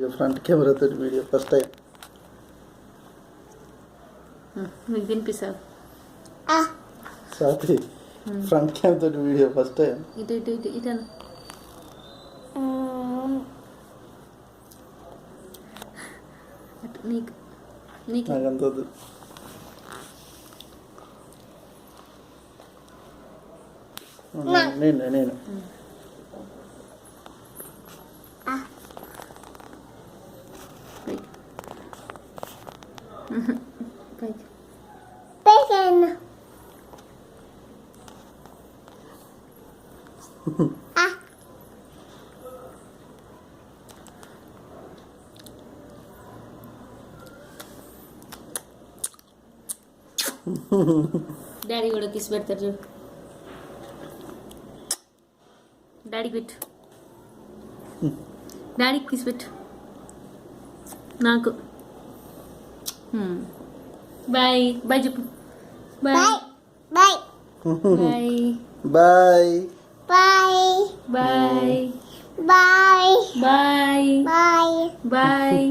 Video front కెమెరాతో video first time. మీకు తినిపిస్తావు Swathi front camera తోటి వీడియో ఫస్ట్ టైం. ఇటు ఇటు ఇటు ఇటు నీకు నీకు నాకు అంత వద్దు. నేను డాడీ కూడా కిస్ పెడతారు చూడు. డాడీకి పెట్టు, డాడీకి కిస్ పెట్టు. నాకు బాయ్ బాయ్ చెప్పు. Bye bye bye bye bye bye.